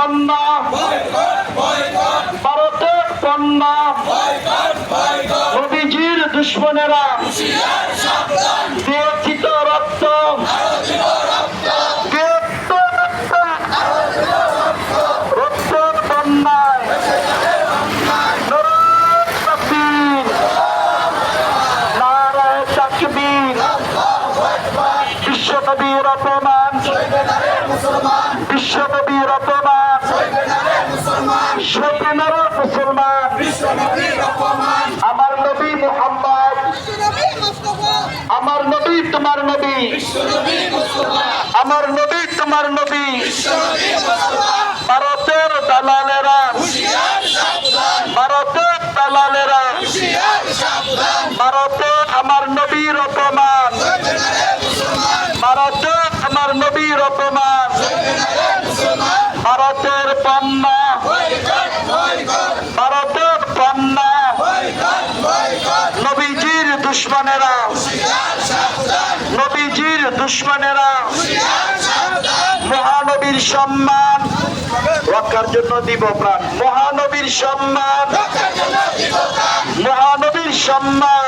পণ্য, ভারতের পণ্য, নবীজির দুশ্মনেরা দিয়েছিত রক্ত, রক্তের বন্যায় নারায়ে তাকবীর, বিশ্বনবীর অপমান, বিশ্বনবীর অপমান, সৈন্যরা মুসলমান, আমার নবী মুহাম্মদ, আমার নবী তোমার নবী, আমার নবী তোমার নবী, ভারতের দালালেরা, ভারতের দালালেরা, ভারতে আমার নবীর অপমান, ভারতে আমার নবীর অপমান, ভারতের পণ্য, ভারতের পণ্য, নবীজির দুশ্মনেরা, নবীজির দুশ্মনেরা মহানবীর সম্মান রক্ষার জন্য দিব প্রাণ, মহানবীর সম্মান, মহানবীর সম্মান